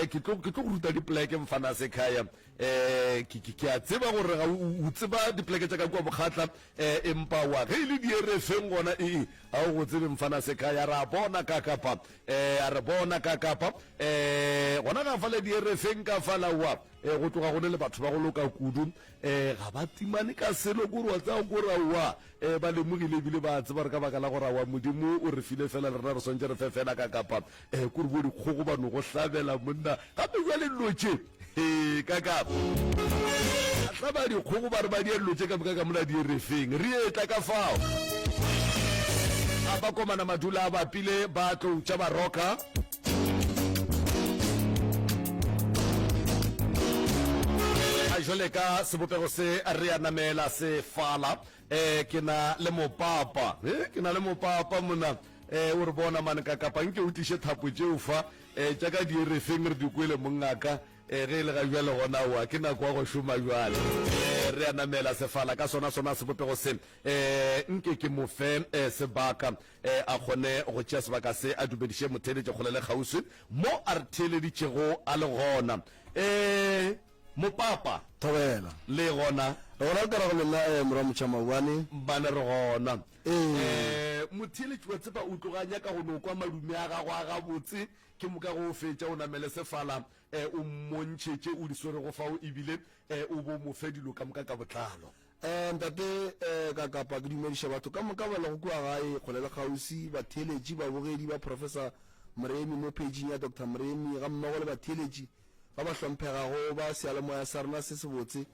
ke tlo ruta dipleke mfana sekhaya ke a tseba gore ga o tseba dipleke tsa ka kwa bokgatla empa wa ge ile di RFeng gona a go tsebe mfana sekhaya ra bona ka kapa a re bona ka kapa gona ga fale di RFeng ka fala wa go tloga go le batho ba go loka kudu ga ba timane ka selo go rwa tsa go rawa ba le mogile bile ba tseba re ka baka la go rawa modimo o re file fela le rena re sontse re fefela ka kapa go re bo dikgogo ba no go hlabela monna gape jwa le lotse ka kapa tla ba dikgogo ba re ba di lotse ka ka mona di RFeng re etla ka fao a ba komana madula ba pile ba tlo tsa ba roka jole ka sebopego se re ya namela se fala ke na le mopapa mona o re bona mane ka kapa nke o tishe thapo tšeo fa tša ka di RFeng re di kwele mongaka ge le ga jwale gona wa ke nako wa go šoma jwale re ya namela sefala ka sona sebopego se nke ke mo fe sebaka a kgone go tšea sebaka se a dumediše motheletše kgolele kgauswi mo a re theeleditšego a le gona mopapa thobela le gona ka ra go lena mora motšamawane bane re gona motheletši wa tsepa o tloganya ka go no kwa madume a gago a gabotse ke moka go fetša o namele sefala o mmontšhetše o di swere go fao ebile o bo mo fe dilo ka moka ka botlalo ntate ka kapa ke dumediša batho ka moka ba le go kua gae kgolele kgausi batheletši babogedi ba professor Mremi mo pageng ya Dr. Mremi ga mmogo le batheletši ba ba hlomphegago ba sealemoya sa rena se se botse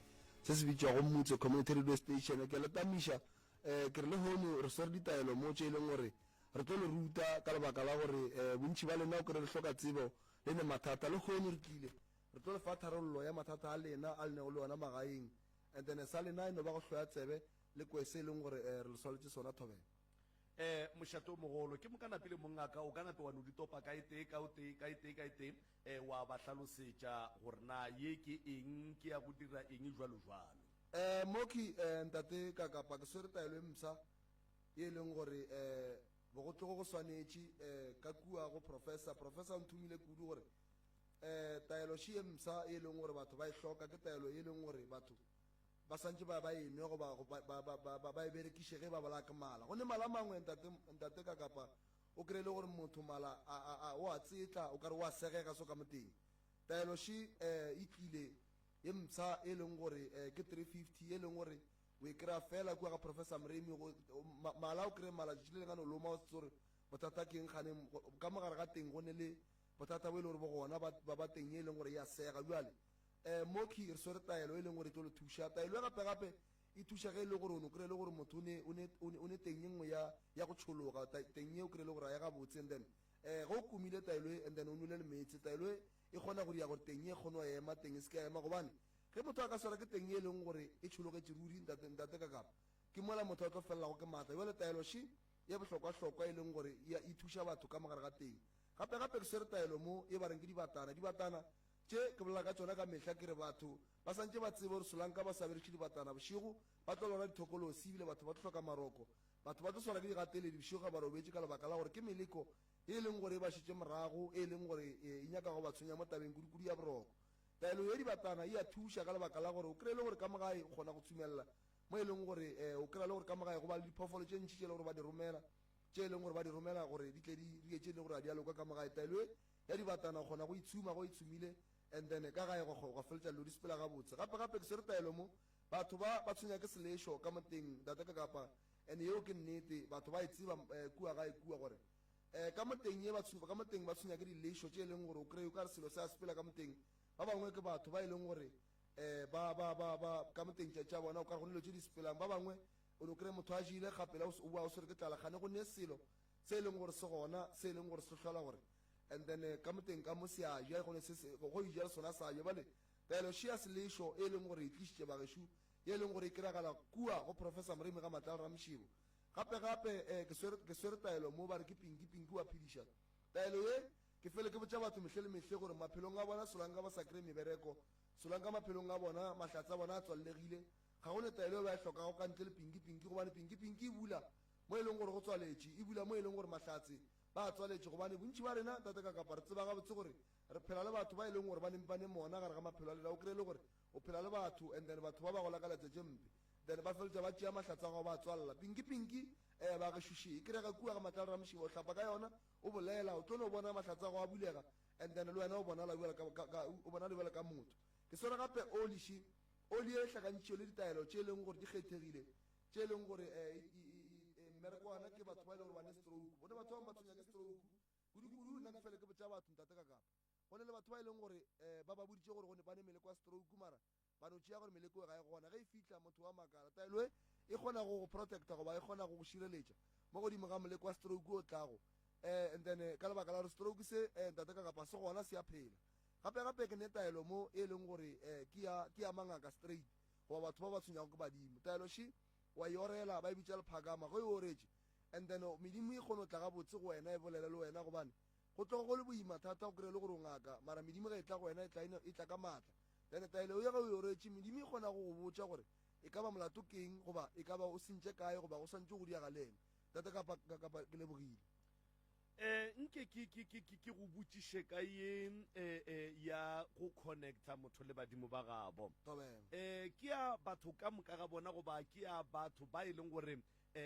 se se bitšwago Mmutsho community radio station ke letamiša ke re le hono re swere ditaelo mo tše e leng gore re tlo le ruta ka lebaka la gore bontši ba lena o kry le hloka tsebo le ne mathata le hono re tlile re tlo le fa tharollo ya mathata a lena a lenego le ona magaeng and then sa lena e no ba go hloya tsebe le kwese e leng gore re le swaletse sona thobela mošato mogolo ke mokana pele mongaka o ka nape wa no ditopa ka ete wa ba hlalosetša gore na ye ke eng ke ya go dira eng jwalo moki ntate ka kapa ke swere taelo e msa ye leng gore go tlogo go swanetše ka kua go professor o nthumile kudu gore taelo she e msa e leng gore batho ba e hloka ke taelo e leng gore batho ba santse ba enwe go ba e berekiše ge ba bola ke mala go ne mala mangwe ntate ka kapa o kry le gore motho mala o a tsetla o kare o a segega so ka moteng taelo she e tlile ye msa e leng gore ke 350 e leng gore o e kry-a fela kua ga professor Mremi mala o kry mala tšile le ngane loma o setse gore bothata ke eng gane ka mogare ga teng go ne le bothata bo e le gore bo gona ba teng e leng gore ya sega jale moki re swere taelo e leng gore e tlo le thuša taelo e gape e thuša ge e le gore o ne o kry le gore motho o ne teng e nngwe ya go tšhologa teng e o kry le gore a ya gabotse and then ge o kumile taelo e and then o nole le metsi taelo e kgona go dia gore teng e kgone wa ema teng e se ke ya ema gobane ge motho a ka swara ke teng e leng gore e tšhologetše ruri ntate ka kapa ke mola motho a tlo felelago ke maatla jale taelo she ye bohlokwa e leng gore e thuša batho ka mogare ga teng gape ke swere taelo mo e bareng ke dibatana tše ke bolela ka tsona ka mehla ke re batho ba santse ba tsebe gore solanka ba sa bereše dibatana bošego ba tlo lona dithokolosi ebile batho ba tlo hloka maroko batho ba tlo swara ke digateledi bošego ga ba robetše ka lebaka la gore ke meleko e leng gore e ba šetše morago e leng gore e nyaka go ba tshwenya mo tabeng kudukudi ya boroko taelo ye dibatana e a thuša ka lebaka la gore o kry le gore ka mogae o kgona go tsumelela mo e leng gore o kry le gore ka mogae go ba le diphoofolo tše ntši tše e le gore ba di romela tše e leng gore ba di romela gore di tle di rietše e leng gore a di aloka ka mogae taelo ya dibatana o kgona go itsumile and then ka gae go feletša lo di sepela gabotse gape ke swere taelo mo batho ba tshwenya ke selešo ka moteng data ka kapa and yeo ke nnete batho ba e tseba kua gae kua gore ka moteng ba tshwenya ke dilešo tše e leng gore o kry o ka re selo se a sepela ka moteng ba bangwe ke batho ba e leng gore ba ka moteng tša bona o ka re go nelo tše di sepelang ba bangwe o ne o kry motho a jile kgapela o swere ke tlalagane go ne selo se e leng gore se gona se e leng gore se hlola gore and then ka moteng ka mo se a ja go ija sona sa ja bale taelo she ya selešo e leng gore e tlišitše bagešo e leng gore e kry-agala kua go professor Mremi ga matla ra mošebo gape ke swere taelo mo ba re ke pinki wa phediša taelo ye ke fele ke botša batho mehle le mehle gore maphelong a bona solanka ba sa kry mebereko solanka maphelong a bona mahlatse a bona a tswallegile ga go ne taelo e ba e hlokago ka ntle le pinki gobane pinki e bula mo e leng gore go tswaletše e bula mo e leng gore mahlatse ba tswaletše gobane bontši ba rena tate ka kapa re tseba gabotse gore re phela le batho ba e leng gore ba nempane mona gare ga maphelo a lena o kry-e le gore o phela le batho and then batho ba ba gola ka letšatše mpe then ba feletša ba tšea mahlatsa go ba tswalela pinki ba ge šuši e kry-ga kua ga matlalo ramošiba o hlapa ka yona o bolela o tlo no bona mahlatsa go a bulega and then le wena o bona le bjale ka motho ke sone gape oli e hlakantšhio le ditaelo tše e leng gore di kgethegile tše e leng gore mmereko wana ke batho ba e le gore bane stroke bone batho ba ba tshwenya ke stroke kudu nna ke fele ke botša batho ntate ka kapa go ne le batho ba e leng gore ba ba boditše gore gone ba ne meleko ya stroke mara ba no tšea gore meleko e ga e gona ge e fitlha motho wa makala taelo e kgona go protecta goba e kgona go šireletša mo godimo ga moleko wa stroke o tlago and then ka lebaka la gore stroke se ntate ka kapa se gona se a phela gape ke ne taelo mo e leng gore ke ya mangaka straight goba batho ba ba tshwenyago ke badimo taelo shi wa e orela ba e bitša lephakama go e oretše and then medimo e kgone go tla gabotse go wena e bolele le wena gobane go tlogo go le boima thata go kry-e le gore o ngaka mara medimo ge e tla go wena e tla ka maatla then taelo ye ge o e oretše medimo e kgona go go botša gore e ka ba molato keng goba e ka ba o sentše kae goba go swantse go diaga le ene tate kapa ke lebogile nke ke go botšiše ka ye ya go connecta motho le badimo ba gabo ke ya batho ka moka ga bona goba ke ya batho ba e leng gore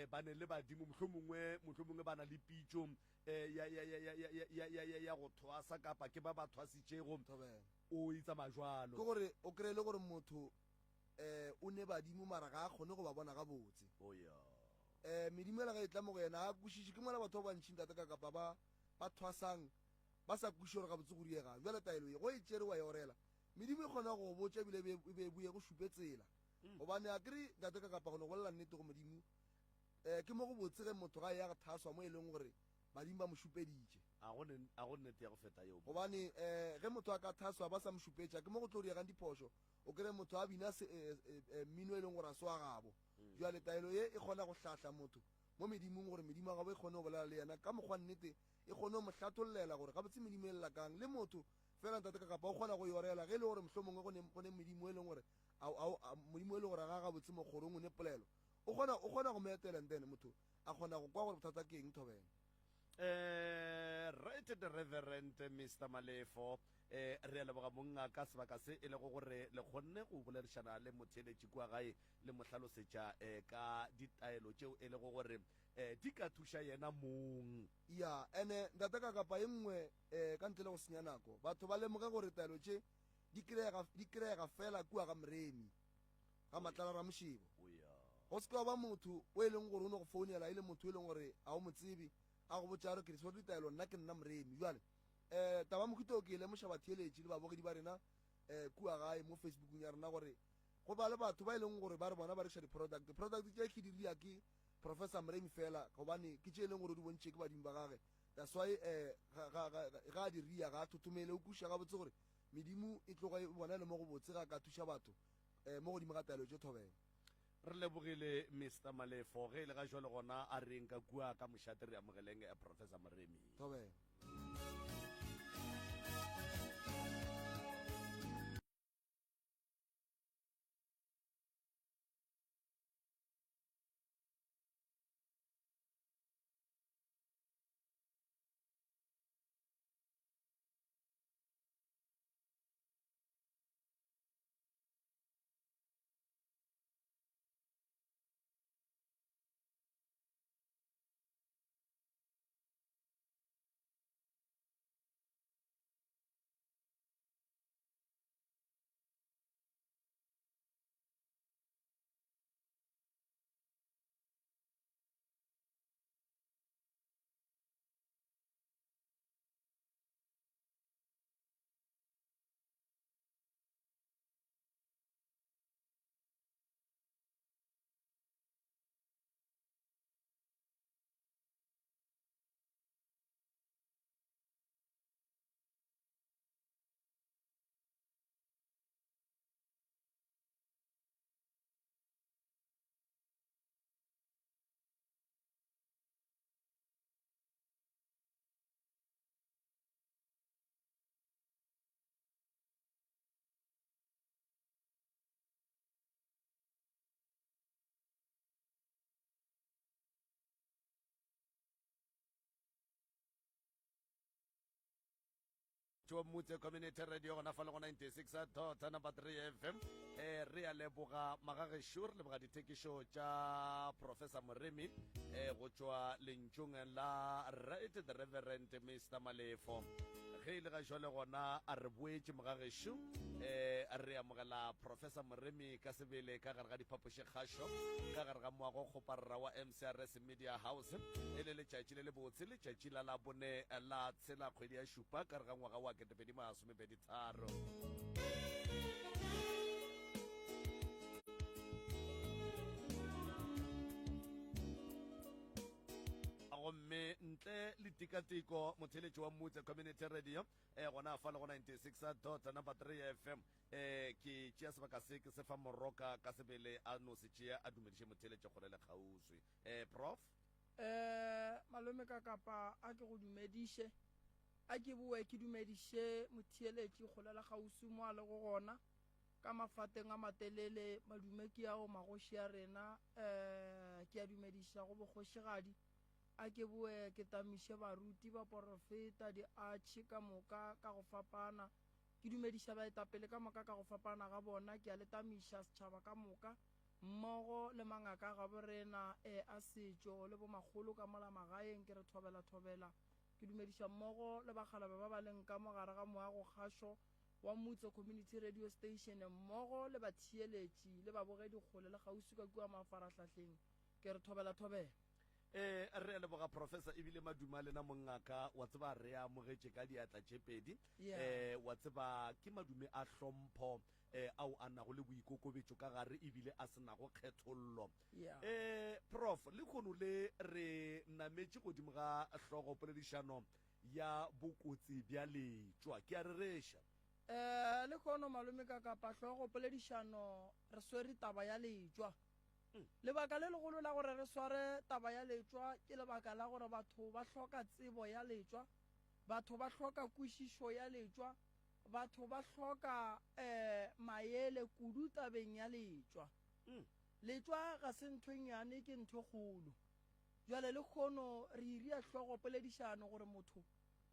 ba ne le badimo mohlomongwe ba na le pitšo ya go thwasa kapa ke ba ba thwasitšego o itsamaya jwalo ke gore o kry-e le gore motho o ne badimo mara ga a kgone go ba bona gabotse medimo ela ga e tla mo go yena a kwešiše ke mola batho ba bantšhing tate ka kapa ba thwasang ba sa kwešiše gore gabotse go diegang jale taelo e go e tšere wa e orela medimo e kgona go botša ebile e be boe go šupe tsela gobane a kry tate ka kapa go ne go lela nnete go modimo ke mo go botse ge motho ga e ya go thaswa mo e leng gore badimo ba mo šupeditše a go nnete ya go feta eo gobane ge motho a ka thaswa ba sa mo šupetša ke mo go tlo diegang diphošo o kry motho a bina mmino e leng gore a se wa gabo jale taelo ye e kgona go hlahla motho mo medimong gore medimo a gabo e kgone go bolela le yena ka mokgwa nnete e kgone go mo hlatollela gore gabotse medimo e lelakang le motho fela ntate ka kapa o kgona go yorela ge e le gore mohlomongwe go ne medimo e leng gore modimo e leng gore ga gabotse mokgorong o ne polelo o kgona go meetela then motho a kgona go kwa gore bothata ke eng thobela right the reverend Mr. Malefo re leboga monga ka sebaka se e le go gore le kgonne go boledišana le motheletši kua gae le mohlalosetša ka ditaelo tšeo e le go gore di ka thuša yena mong ya ene ntate ka kapa e nngwe ka ntle le go senya nako batho ba lemoge gore taelo tše di kry-ega fela kua ga moremi ga matlala ramošibo go se ka ba motho o e leng gore o ne go founela e le motho o e leng gore a o mo tsebe a go botša re ke diso ditaelo nna ke nna moremi jale taba mokhutho ke lemoša batheeletši le babogedi ba rena kua gae mo facebookong ya rena gore go ba le batho ba e leng gore ba re bona ba reša di-product tše ke diria ke professor moremi fela gobane ke tše e leng gore di bontšhe ke badimo ba gage that's why ga a diria ga a thothomele o kuša gabotse gore medimo e tloga e bona le mo go botse ga ka thuša batho mo godimo ga taelo tše thobela re lebogile Mr. Malefo ge e le ga jwale gona a reng ka kua ka mošate re amogeleng professor moremi thobela tšwa mmutse community radio gona fa le go 96 number 3 FM re a leboga magagešo re leboga dithekišo tša professor Moremi go tšwa lentšong la right the reverend Mr. Malefo ge ile ga jole gona a re boetše magagešo re amogela professor Moremi ka sebele ka gare ga diphapoši kgašo ka gare ga moago kgoparra wa MCRS Media House e le letšatši le le botse letšatši la labone la tshela kgwedi ya šupa ka gare ga ngwaga wa 2023 gomme ntle le tikatiko motheletši wa mmutse community radio gona fa le go 96 number 3 FM ke tšea sebaka se ke se fa moroka ka sebele a no se tšea a dumediše motheletši gore le kgauswi prof malome ka kapa a ke go dumediše a ke boe ke dumediše motheletši kgole la kgauswi mo a le go gona ka mafateng a matelele madume ke ao magoši a rena ke a dumediša go bogošigadi a ke boe ke tamiše baruti ba porofeta di atšhe ka moka ka go fapana ke dumediša baetapele ka moka ka go fapana ga bona ke a le tamiša setšhaba ka moka mmogo le mangaka ga borena a setšo le bomagolo ka mola magaeng ke re thobela ke dumediša mmogo le bagalabe ba ba leng ka mogare ga moago kgašo wa motse community radio station mmogo le batheeletši le babogedi kgole le kgauswi ka kua mafarahlahleng ke re thobela re a leboga professor ebile maduma lena mongaka wa tseba re amogetše ka diatla tše pedi wa tseba ke madume a hlompho ao a nago le boikokobetšo ka gare ebile a se nago kgethollo prof le kgono le re nametše godimo ga hlogo poledišano ya bokotsi bja letšwa ke a re reša le kgono malome ka kapa hlogo poledišano re swere taba ya letšwa lebaka le legolo la gore re sware taba ya letšwa ke lebaka la gore batho ba hloka tsebo ya letšwa batho ba hloka kwešišo ya letšwa batho ba hloka maele kudu tabeng ya letšwa letšwa ga se ntho nyane ke ntho kgolo jwale le kgono re iria hlogo poledišano gore motho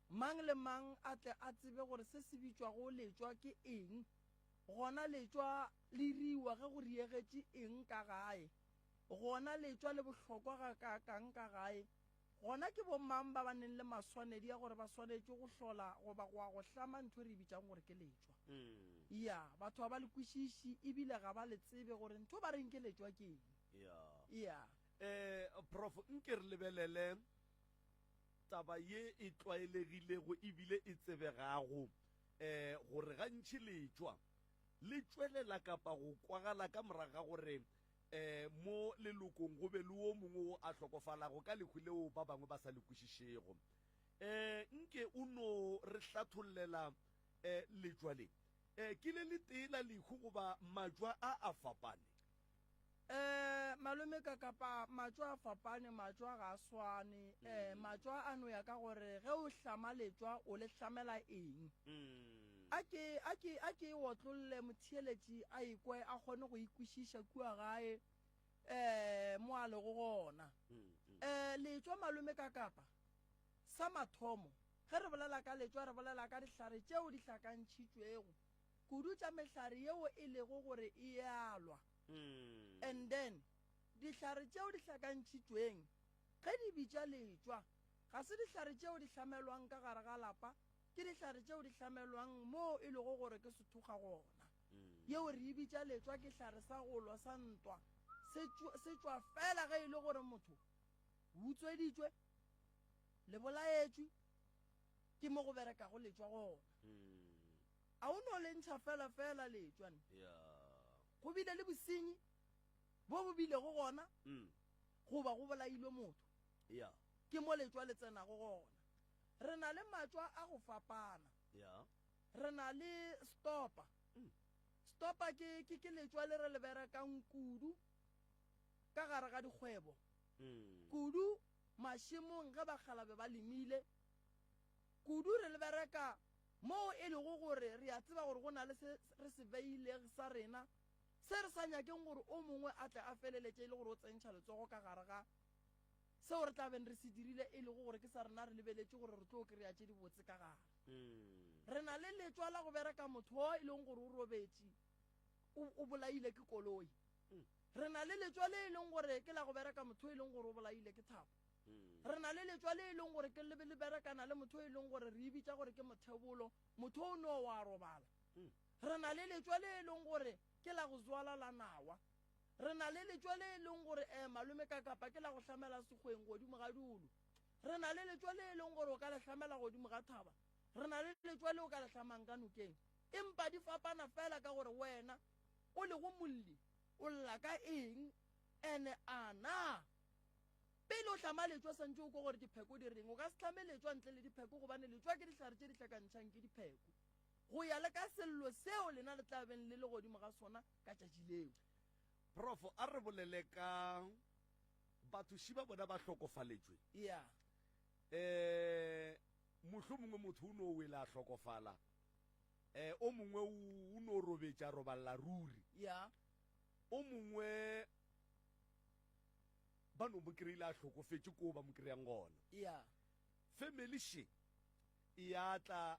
mang le mang a tle a tsebe gore se se bitšwago letšwa ke eng gona letšwa le riwa ge go riegetše eng ka gae gona letšwa le bohlokwa ga ka kang ka gae gona ke bomang ba baneng le maswanedi ya gore ba swanetše go hlola goba go hlama ntho re bitšang gore ke letšwa ya batho ba le kwešiši ebile ga ba le tsebe gore ntho ba reng ke letšwa ke prof nke re lebelele taba ye e tlwaelegilego ebile e tsebegago gore gantši letšwa le tšwelela kapa go kwagala ka moraga gore mo lelokong go be le wo mongwe o a hlokofalago ka lekhwi leo ba bangwe ba sa le kwešišego nke o no re hlathollela letšwa le ke le teela lekhwi goba majwa a fapane malome ka kapa majwa a fapane majwa ga a swane majwa a no ya ka gore ge o hlama letšwa o le hlamela eng a ke otlolle motheeletši a ikwe a kgone go ikwešiša kua gae mo a lego gona letšwa malome ka kapa sa mathomo ge re bolela ka letšwa re bolela ka dihlare tšeo di hlakantšhitšwego kudu tša mehlare yeo e lego gore e alwa and then dihlare tšeo di hlakantšhitšweng ge di bitša letšwa ga se dihlare tšeo di hlamelwang ka gare ga lapa ke dihlare tšeo di hlamelwang mo e lego gore ke sethoga gona yeo re e bitša letšwa ke hlare sa golwa sa ntwa se tšwa fela ge e le gore motho o utsweditšwe le bolaetšwe ke mo go berekago letšwa gona a o no le ntšha fela letšwane go bile le bosenyi bo bo bile go gona goba go bolailwe motho ke mo letšwa le tsenago gona re na le matšwa a go fapana re na le stopa ke letšwa le re le berekang kudu ka gare ga dikgwebo kudu mašemong ge bagalabe ba lemile kudu re le bereka mo e lego gore re a tseba gore go na le se re se beilego sa rena se re sa nyakeng gore o mongwe a tle a feleletše e le gore o tsentšha letsogo ka gare ga seo re tla beng re se dirile e lego gore ke sa rena re lebeletše gore re tlo kry-a tše di botse ka gare re na le letswa la go bereka motho o e leng gore o robetse o bolaile ke koloi re na le letswa le e leng gore ke la go bereka motho e leng gore o bolaile ke thapo re na le letswa le e leng gore ke le berekana le motho e leng gore re bitsa gore ke mothebolo motho o no wa robala re na le letswa le e leng gore ke la go zwala la nawa re na le letswa le e leng gore malome ka kapa ke la go hlamela segweng godimo ga dulu re na le letswa le e leng gore o ka le hlamela godimo ga thaba re na le letswa le o ka le hlamang ka nokeng empa di fapana fela ka gore wena o le go molli o lla ka eng ene ana pele o hlama letswa santse o ko gore dipheko di reng o ka se hlame letswa ntle le dipheko gobane letswa ke dihlare tše di hlakantšhang ke dipheko go ya le ka sello seo lena le tlabeng le godimo ga sona ka tšatši leo prof a re bolele ka batho šiba bona ba hlokofaletšwe ya mohlho mongwe motho o no wele a hlokofala o mongwe o no robetša roballa ruri ya o mongwe ba no mo kry-ile a hlokofetše ko ba mo kry-ang gona ya family she e ya tla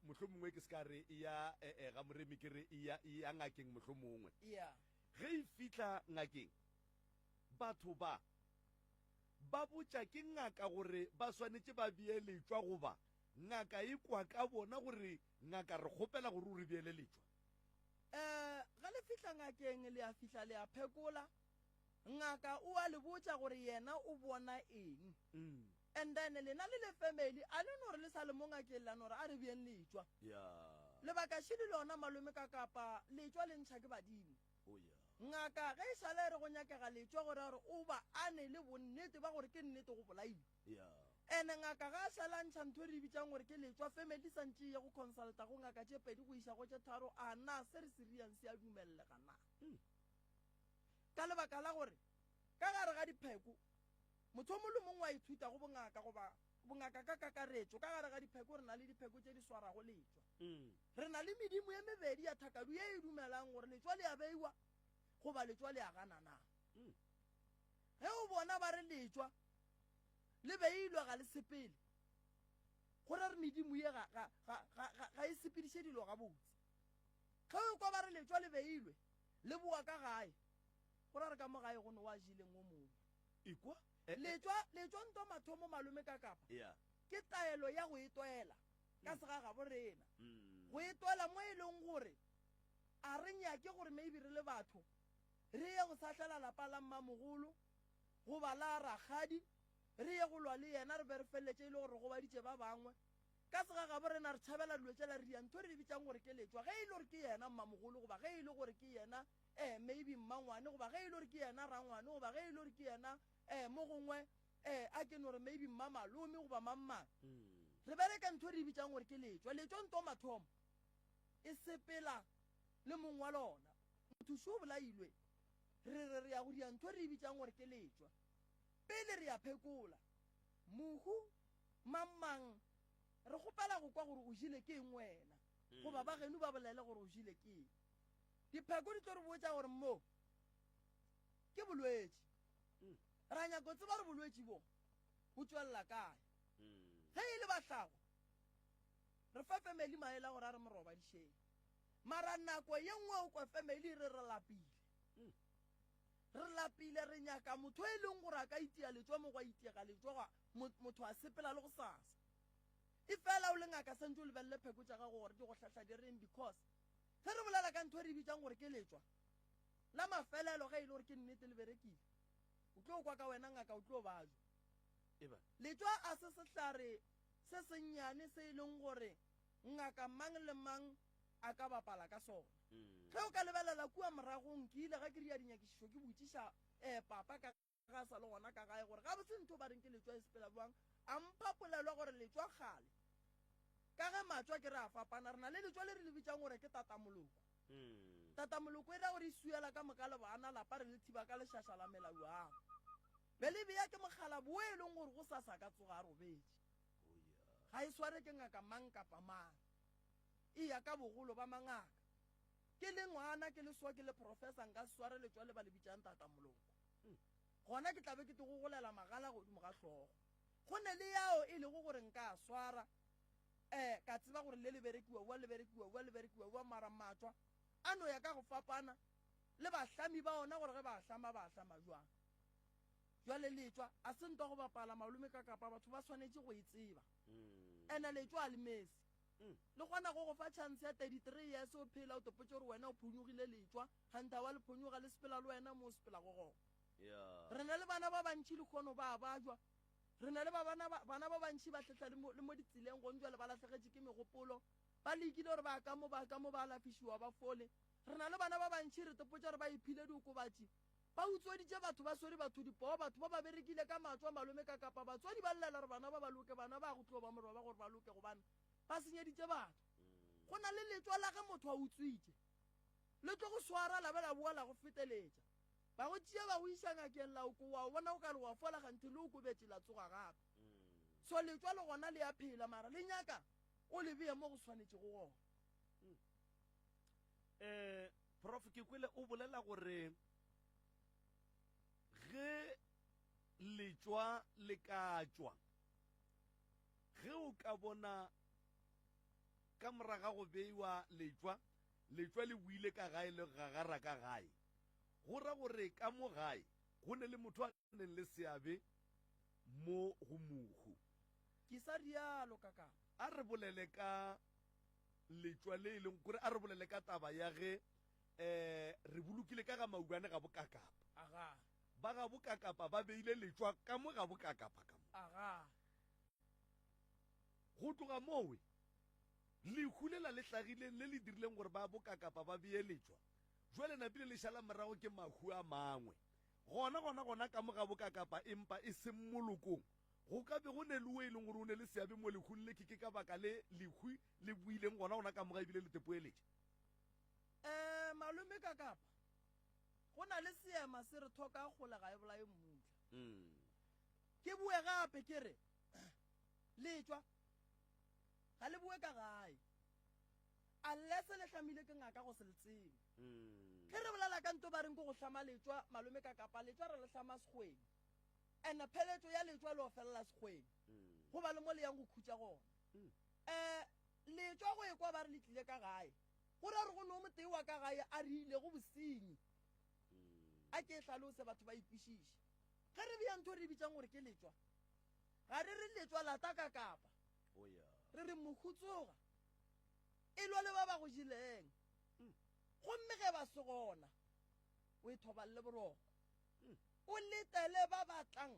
mohlho mongwe ke se ka re e ya ga moremi ke re e ya ngakeng mohlho mongwe ya ge e fihla ngakeng batho ba botša ke ngaka gore ba swanetše ba beeletswa goba ngaka e kwa ka bona gore ngaka re kgopela gore o re beeleletswa ga le fihla ngakeng le a fihla le a phekola ngaka o a le botša gore yena o bona eng and then lena le le family a le no re le sa le mo ngakeng la no re a re beng letswa lebaka šhedi lona malome ka kapa letswa le ntšha ke badimo ngaka ge e šale re go nyakega letswa gore a re o ba a ne le bonnete ba gore ke nnete go bolaile ene ngaka ga a šala ntšha ntho e re bitsang gore ke letswa family santše ye go consulta go ngaka tše pedi go isa go tše tharo a na se re se riang se a dumellega na ka lebaka la gore ka gare ga dipheko motho mo le mongwe wa ithuta go bongaka goba bongaka ka kakaretso ka gare ga dipheko re na le dipheko tše di swarago letswa re na le medimo ye mebedi ya thakadu ye e dumelang gore letswa le a beiwa goba letswa le a ganana ge o bona ba re letswa le beilwe ga le sepele gore re medimo ye ga e sepediše dilo ga botse ge o kwa ba re letswa le beilwe le boa ka gae gore re ka mo gae gone wa jileng o mongwe ikwa letswa nto mathomo malome ka kapa ke taelo ya go etwela ka sega ga borena go etwela mo e leng gore a re nyake gore maybe re le batho re ye go sahlela lapa la mmamogolo go ba la ragadi re ye go lwa le yena re be re feleletse e le gore go baditše ba bangwe ka sega ga borena re tšhabela dilo tšela re ntho re di bitsang gore ke letswa ge e le gore ke yena mmamogolo goba ge e le gore ke yena maybe mmangwane goba ge e le gore ke yena rangwane goba ge e le gore ke yena mo gongwe a ke no re maybe mmamalome goba mammang re bereka ntho re di bitsang gore ke letswa letswa nto mathomo e sepela le mong wa lona motho se o bolailwe re ya go dia ntho re di bitsang gore ke letswa pele re ya phekola mohu mammang re gopela go kwa gore o jile ke eng wena goba ba geno ba bolele gore o jile ke eng dipheko di tlo re botsa gore mo ke bolwetši ra nyako tseba re bolwetši bo bo tswelela kae ge e le bahlago re fa family maela gore a re morobadišeng mara nako ye nngwe o kwa family re lapile re nyaka motho e leng gore a ka itia letswa mo go a itiega letswa motho a sepela le go sasa e fela o le ngaka santse o lebelele pheko tša gago gore di go hlahla di reng because ge re bolela ka ntho e re bitsang gore ke letswa la mafelelo ge e le gore ke nnete le berekile o tlo kwa ka wena ngaka o tlo bajwa letswa a se sehlare se sennyane se e leng gore ngaka mang le mang a ka bapala ka sona ge o ka lebelela kua moragong ke ile ga ke ria dinyakišišo ke botšiša papa ka ga sa le gona ka gae gore ga botse ntho ba reng ke letswa e sepela bjang a mpha polelwa gore letswa kgale ka ge matswa ke re a fapana re na le letswa le re le bitsang gore ke tatamoloko tatamoloko e ra gore e suela ka moka le bana lapa re le thiba ka lešaša la melauang be le beya ke mogala bo e leng gore go sasa ka tsoga a robetse ga e sware ke ngaka mang kapa mang e ya ka bogolo ba mangaka ke le ngwana ke le swa ke le professor nka sware letswa le ba le bitsang tatamoloko gona ke tlabe ke te go golela magala godimo ga hlogo go ne le yao e le go gore nka swara ka tseba gore le berekiwa mara matšwa a no ya ka go fapana le bahlami ba ona gore ge ba hlama jwang jwale letšwa a se ntwa go bapala malome ka kapa batho ba tshwanetse go e tseba ene letšwa a le mesi le gona go fa chance ya 33 years o phela o topotse gore wena o phonyogile letšwa hanta wa le phonyoga le sepela le wena mo sepela go go re na le bana ba bantši le kgono ba jwa re na le bana ba bantši ba tletla le mo ditseleng go ntjwa le ba latlhegetse ke megopolo ba lekile gore ba ka mo ba lafišiwa ba fole re na le bana ba bantši re topotse gore ba iphile diokobatši ba utsweditše batho ba swere batho dipoo batho ba ba berekile ka matšwa malome ka kapa batswadi ba llela gore bana ba ba loke bana ba go tlo ba morwa ba gore ba loke gobane ba senyeditše batho go na le letšwa la ge motho a utswitše le tlo go swara la ba la bua la go feteletša ba go tšea ba go iša ngakeng la oko wa o bona o ka re wa fola gante le o kobetse la tsoga gape so letšwa le gona le ya phela mara le nyaka o le beye mo go tshwanetse go gona prof ke kwele o bolela gore ge letšwa le ka tšwa ge o ka bona ka moraga go beiwa letšwa le buile ka gae le gagara ka gae go ra gore ka mo gae go ne le motho a neng le seabe mo go mohu ke sa rialo kaka a re bolele ka letšwa le leng gore a re bolele ka taba ya ge re bolokile ka ga maubane ga bokakapa aga ba ga bokakapa ba beile letšwa ka mo ga bokakapa ka mo aga go tloga mowe lehulela le tlagileng le le dirileng gore ba bokakapa ba beye letšwa jwale napile le šala morago ke mahu a mangwe gona ka mo ga bokakapa empa e seng molokong go ka be go ne le o e leng gore o ne le seabe mo lehu le ke ka baka le lehu le buileng gona ka mo ga ebile le tepoeletša malome kakapa go na le seema se re thoka kgole ga e bolae mmutla ke bue gape ke re letšwa ga le bue ka gae a lese le hlamile ke ngaka go se le tsebe ke re bolela ka nto ba reng ko go hlama letšwa malome kakapa letšwa re le hlama sekgweng ene pheletšo ya letšwa le o felela sekgweng go ba le mo le yang go khutša gona letšwa go ekwa ba re le tlile ka gae go ra re go no motei wa ka gae a rile go bosenyi a ke hlalose batho ba ikwišiše ge re bea ntho re bitsang gore ke letšwa ga re re letšwa lata kakapa re re mokhutsoga e lwa le ba ba go jileng gomme ge ba se gona o e thobalele boroko o letele ba batlang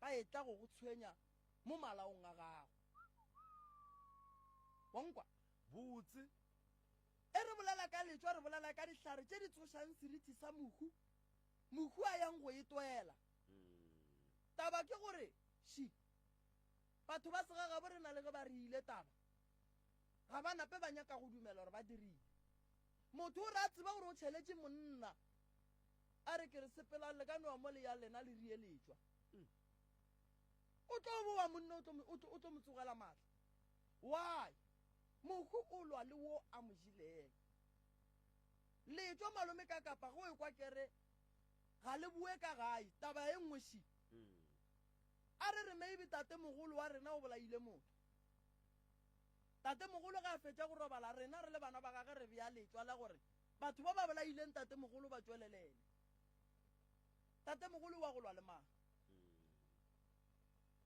ba etla go go tshwenya mo malaong a gago wankwa botse e re bolela ka letšwa re bolela ka dihlare tše di tsošang seriti sa mohu a yang go e twela taba ke gore shi batho ba segaga bo re na le ge ba re ile taba ga ba nape ba nyaka go dumela gore ba dirile motho o re a tseba gore o tšheletše monna a re ke re sepela le ka noa mo le ya lena le rie letšwa o tlo boa monna o tlo mo tsogela maatla why mohu o lwa le wo a mo jileng letšwa malome ka kapa go ekwa kere ga le bue ka gae taba e nngwe shi a re re maybe tate mogolo wa rena o bolaile motho tate mogolo ga a fetša go robala rena re le bana ba gage re bea letšwa la gore batho ba ba bolaileng tate mogolo ba tswelelele tate mogolo wa go lwa le mang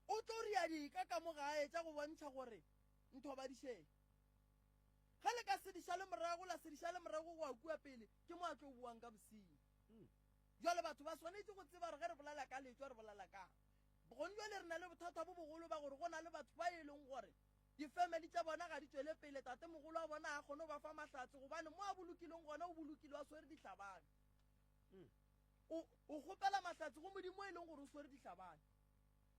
o tlo ria dika ka mo gae tša go bontšha gore ntho ba dišeng ge le ka sediša le morago la sediša le morago go a kua pele ke mo a tlo buang ka bosenyi jale batho ba swanetse go tseba re ge re bolela ka letšwa re bolela kang bogone jale re na le bothata bo bogolo ba gore go na le batho ba e leng gore difamily tša bona ga di tswele pele tate mogolo wa bona a kgone go ba fa mahlatse gobane mo a bolokileng gona o bolokile wa swere dihlabane o kgopela mahlatse go modimo e leng gore o swere dihlabane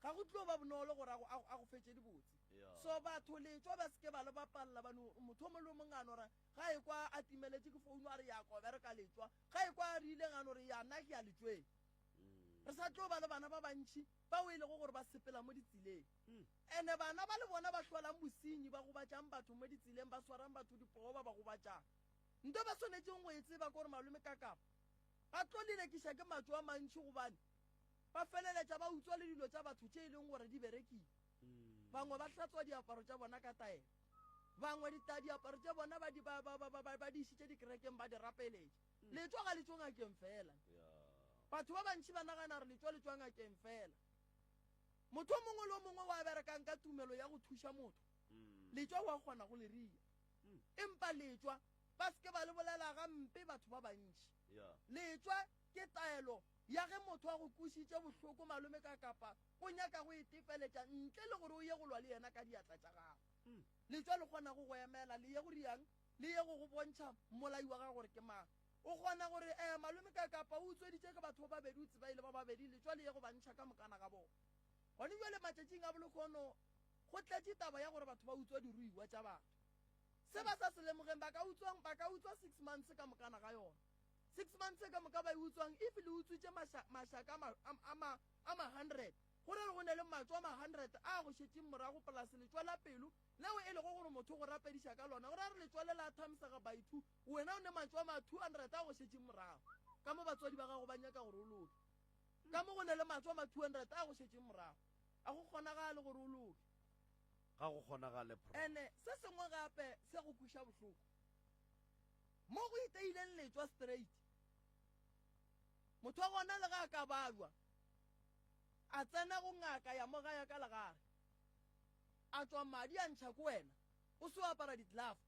ga go tlo ba bonolo gore a go fetse dibotse so batho letšwa ba seke ba le bapalela motho o mo le mongano gore ga e kwa a timeletse ke founu a re ya kobere ka letšwa ga e kwa a rile ngano re ya nna ke ya letšweng re sa tlo ba le bana ba bantšhi ba o e lego gore ba sepela mo ditseleng ene bana ba le bona ba hlolang bosenyi ba gobatšang batho mo ditseleng ba swarang batho dipoo ba gobatšang nto ba tshwanetseng go e tseba kore malome ka kapa ba tlo lerekiša ke matso a mantšhi gobane ba feleletša ba utswa le dilo tša batho tše e leng gore di berekile bangwe ba hlatswa diaparo tša bona ka taela bangwe diaparo tse bona ba di isitse dikerekeng ba di rapeletše letšwa ga letšwa ngakeng fela batho ba bantši ba nagana re letšwa letšwa ngakeng fela motho mongwe le mongwe wa berekang ka tumelo ya go thuša motho letšwa wa kgona go le ria empa letšwa ba seke ba le bolela gampe batho ba bantši letšwa ke taelo ya ge motho wa go kusitše bohloko malome ka kapa o nyaka go itefeletša ntle le gore o ye go lwa le yena ka diatla tša gago letšwa le kgona go go emela le ye go riang le ye go go bontšha molai wa gago gore ke mang o kgona gore malome ka kapa o utsweditše ke batho ba babedi o tseba ile ba babedi letšwa le ye go bantšha ka mokana ga bona gone jale matšatšing a bolokgono go tletše taba ya gore batho ba utswa diruiwa tša batho se ba sa se lemogeng ba ka utswa 6 months ka mokana ga yona 6 months ka moka ba e utswang if le utswitše mašaka a ma 100 gore go ne le matšwa ma 100 a go šetšeng morago polase letšwa la pelo leo e lego gore motho go rapediša ka lona gore a re letšwa le la thamsaga by 2 wena o ne matšwa ma 200 a go šetšeng morago ka mo batswadi ba gago ba nyaka gore o loke ka mo go ne le matšwa ma 200 a go šetšeng morago a go kgonagale gore o loke ga go kgonagale ene se sengwe gape se go khuša bohloko mo go iteileng letšwa straight motho wa gona le ga a ka balwa a tsena go ngaka ya mo gaya ka legare a tswa madi a ntšha ko wena o se o apara ditlafo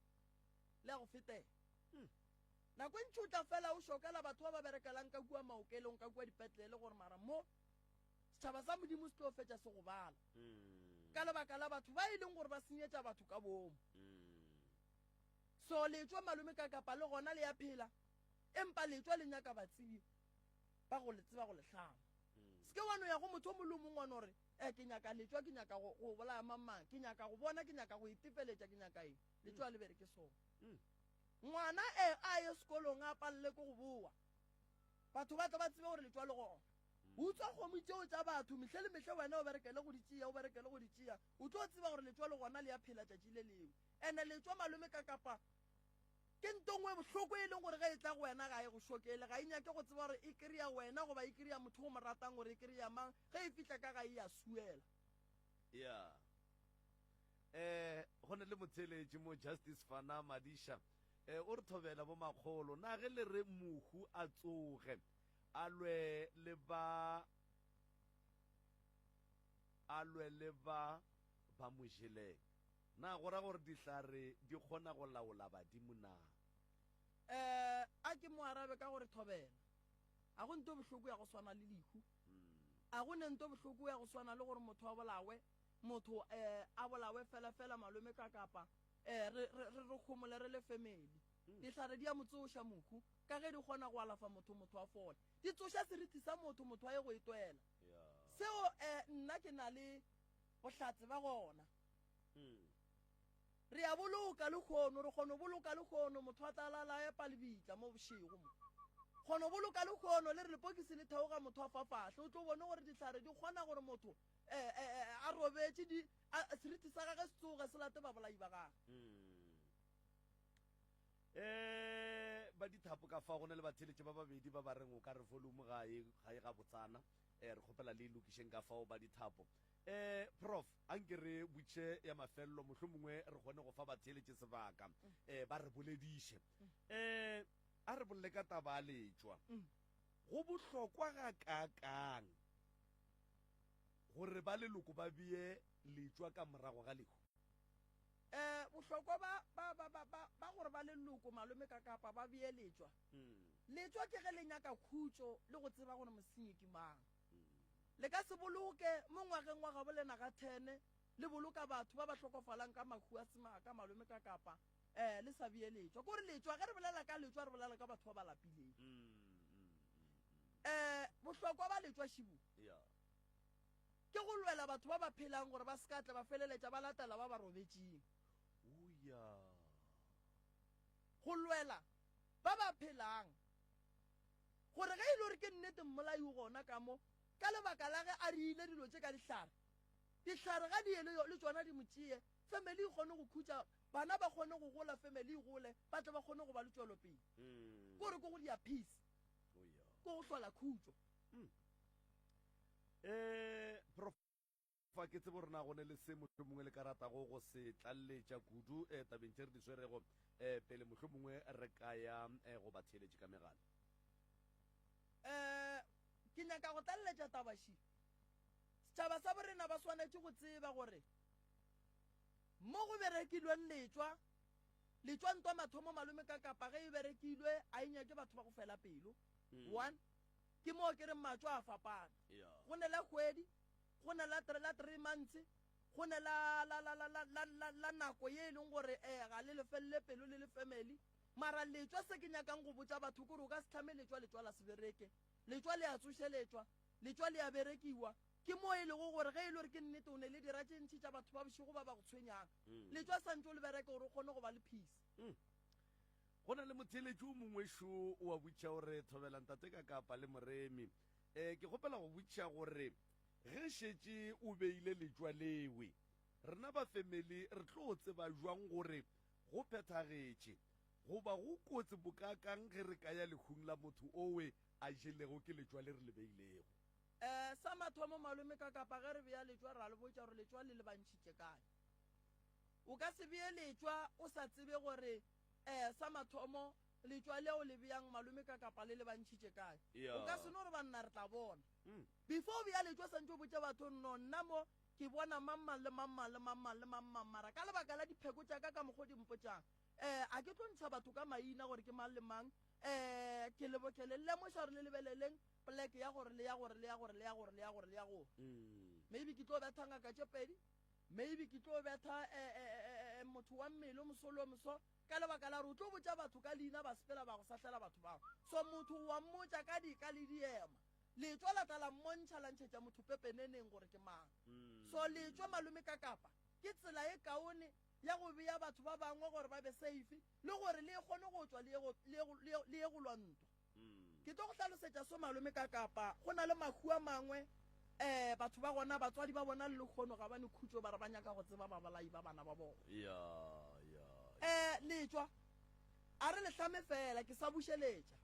le ya go fetela nako ntši o tla fela o šokela batho ba ba berekelang ka kua maokelong ka kua dipetlele gore mara mo setšhaba sa modimo se tlo fetša se go bala ka lebaka la batho ba e leng gore ba senyetša batho ka bomo so letšwa malome ka kapa le gona le ya phela empa letšwa le nyaka batsebi ba go le tseba go le tlhama se ke wano ya go motho o molomong wane gore ke nyaka letšwa ke nyaka go bolaya mamang ke nyaka go bona ke nyaka go itefeletša ke nyaka eng letšwa le bereke sone ngwana a ye sekolong a palele ko go boa batho ba tla ba tsebe gore letšwa le gona utswa kgomo tšeo tša batho metlhe le metlhe wena o berekele go di tšea o tlo tseba gore letšwa le gona le ya phela tšatši le leo ande letšwa malome ka kapa ke ntongwe bohloko e leng gore ga e tla go wena ga e go šokele ga e nyake go tseba gore e kry-a wena goba e kry-a motho go mo ratang gore e kry-a mang ge e fitlha ka ga e ya suela go ne le motsheletši mo Justice Fana Madiša o re thobela bo makgolo na ge le re mohu a tsoge a lwe le ba mo jeleng na go ra gore dihlare di kgona go laola badimo na a ke mo arabe ka gore thobela a go nto bohloko ya go swana le lehu a go ne nto bohloko ya go swana le gore motho a bolawe fela malome ka kapa re kgomole re le family dihlare di ya motsoša mohu ka ge di kgona go alafa motho a fola di tsoša seriti sa motho a ye go etwela seo nna ke na le bohlatse ba gona re a boloka le kgono re kgona boloka le kgono motho a tlalala ya palebitla mo bošego mo kgona boloka le kgono le re lepokisi le theoga motho a fafahle o tlo bone gore dihlare di kgona gore motho a robetše seriti sa gage se tsoge se late babolai ba gage ba dithapo ka fa go ne le batheletše ba babedi ba ba reng o ka re volume ga e ga botsana re kgopela le lokišeng ka fao ba dithapo prof anke re butše ya mafelelo mohlho mongwe re kgone go fa batheletše sebaka ba re bolediše a re bolele ka taba a letšwa go bohlokwa ga kakang gore ba leloko ba bie letšwa ka morago ga lehu bohlokwa ba gore ba leloko malome ka kapa ba bie letšwa ke ge le nyaka khutšo le go tseba gore mosenyi ke mang le ka se boloke mo ngwageng wa gabo lena ga 10 le boloka batho ba ba hlokofalang ka mahu a semaka malome ka kapa le sa bie letšwa gore letšwa ge re bolela ka letšwa re bolela ka batho ba ba lapileng bohlokwa ba letšwa šibu ke go lwela batho ba ba phelang gore ba sekatla ba feleletša ba latela ba ba robetšeng go lwela ba ba phelang gore ge e le gore ke nnete mmolai gona ka mo ka lebaka la ge a riile dilo tše ka dihlare ga di ele le tsona di motšee family e kgone go khutša bana ba kgone go gola family e gole ba tle ba kgone go ba le tšwelopele kore ko go dia peace ko go hlola khutšo fa ke tse borena go ne le se motlho mongwe le karata go se tlalletša kudu tabeng tše re di swerego pele motlho mongwe re ka ya go ba theeletše ka megala. Ke nyaka go tlalletša tabaši setšhaba sa borena ba swanetše go tseba gore mo go berekilweng letšwa ntwa mathomo malome ka kapa ge e berekilwe a inyake batho ba go fela pelo. One ke mo ke re matšwa a fapana, go ne la kgwedi, go ne la 3 months, go ne la nako ye e leng gore ga le lefelele pelo le le family. Mara letšwa se ke nyakang go botsa batho kore o ka se tlhame letšwa la se bereke, letšwa le a tsošeletšwa, letšwa le a berekiwa. Ke mo e lego gore ge e le gore ke nnete o ne le dira tše ntšhi tša batho ba bošego ba ba go tshwenyang, letšwa santse o le bereke gore o kgone go ba le peace. Go na le motheeletši o mongwešo o a botša gore Thobela ntate ka kapa le moremi ke kgopela go botša gore ge šetše o beile letšwa lewe rena ba family re tlo tseba jwang gore go phethagetše goba go kotse bokakang ge re ka ya lekgong la motho owe a jelego ke letšwa le re le beilego. Sa mathomo malome ka kapa ge re bea letšwa ra le botša gore letšwa le le bantšhitše kae. O ka se bee letšwa o sa tsebe gore sa mathomo letšwa leo le beang malome ka kapa le le bantšhitše kae. O ka se no gore banna re tla bona before o bea letšwa santse o botša batho nno nna mo ke bona mamang le mamang le mamang le mamang mara ka lebaka la dipheko tša ka mokgwa dimpotšang a ke tlo ntšha batho ka maina gore ke mang le mang ke lebokele lemoša gore le lebeleleng pleke ya gore le ya gore le ya gore le ya gore le ya gore le ya gore maybe ke tlo betha ngaka tše pedi, maybe ke tlo betha motho wa mmele o mosolo o moso ka lebaka la re o tlo botša batho ka leina ba sepela ba go sahlela batho bao. So motho wa mmotša ka dika le diema letšwa la tla la mmontšha la ntšhetša motho pepeneneng gore ke mang. So letšwa malome ka kapa ke tsela e kaone ya go bea batho ba bangwe gore ba be safe le gore le e kgone go tšwa le ye go lwantwa. Ke tlo go hlalosetša so malome ka kapa go na le mahu a mangwe batho ba gona batswadi ba bona le lekgono ga bane khutšo ba re ba nyaka go tseba babalai ba bana ba bona. Letšwa a re le hlame fela ke sa bušeletša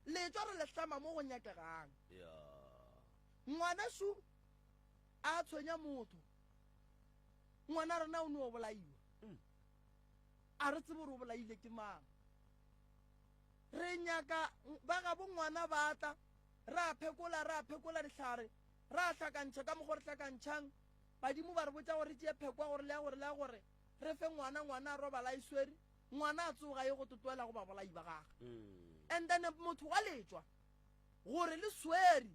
letšwa re le hlama mo go nyakegang. Ngwana su a tshwenya motho, ngwana rena o ne o bolaiwa a re tsebe gore o bolaile ke mang. Re nyaka ba ga bo ngwana ba tla ra phekola dihlare ra hlakantšha ka mokgwa re hlakantšhang badimo ba re botša gore tšee phekwa gore le ya gore re fe ngwana a robala e swere ngwana a tsoga ye go totoela go ba bolai ba gage. And then motho wa letšwa gore le swere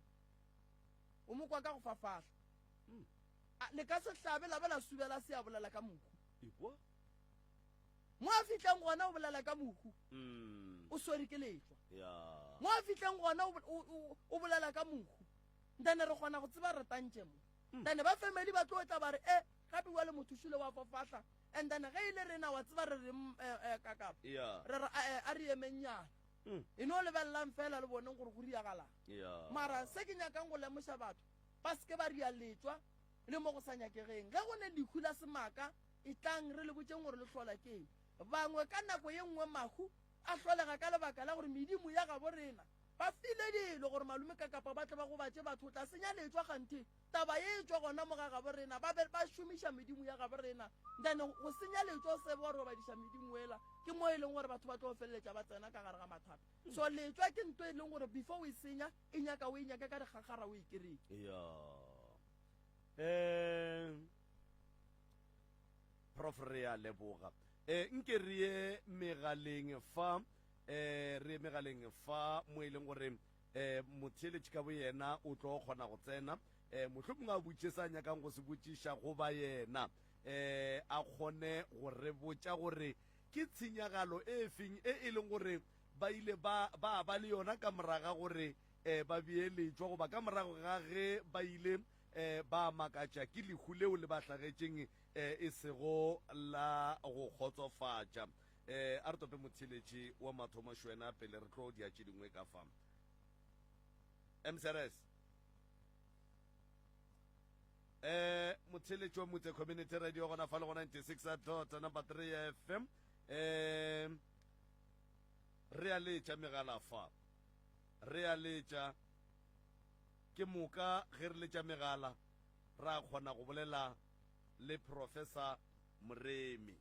o mo kwa ka go fafahla le ka se hlabe la ba la subela se a bolela ka mohu mo a fitlhang gona o bolela ka mohu o swere ke letšwa mo a fitlhang gona o bolela ka mohu then re kgona go tseba re tantše mo then ba family ba tlo tla ba re gape wa le motho šile wa fafahla and then ge ile rena wa tseba re re kakapa re re a re emennyana e no lebelelang fela le boneng gore go riagalang. Mara se ke nyakang go lemoša batho ba seke ba ria letšwa le mo go sa nyakegeng ge go ne lehu la semaka e tlang re le botšeng gore le hlola keng. Bangwe ka nako ye nngwe mahu a hlolega ka lebaka la gore medimo ya gabo rena ba file dilo gore malome ka kapa ba tle ba go batše batho tla senya letšwa gante taba ye e tšwa gona mo ga gabo rena ba šomiša medimo ya gabo rena then go senya letšwa o sebe gore o badiša medimo ela ke mo e leng gore batho ba tlo feleletša ba tsena ka gare ga mathata. So letšwa ke nto e leng gore before o e senya e nyaka o e nyaka ka dikgagara o e kereke. Prof re a leboga nke re ye megaleng fa mo e leng gore motheeletši ka bo yena o tlo kgona go tsena mohlomongwe a botše sa nyakang go se botšiša go ba yena a kgone go re botša gore ke tshenyagalo e feng e leng gore ba ile ba le yona ka moraga gore ba beeletšwa goba ka morago ga ge ba ile ba makatša ke lehu leo le ba hlagetšeng e sego la go kgotsofatša. A re tope motheeletši wa mathomo šwena pele re tlo diatše dingwe ka fa MCRS motheeletši wa Motse Community Radio gona fa le go 96 number 3 FM re a letša megala fa re a letša ke moka ge re letša megala ra kgona go bolela le Professor Moremi.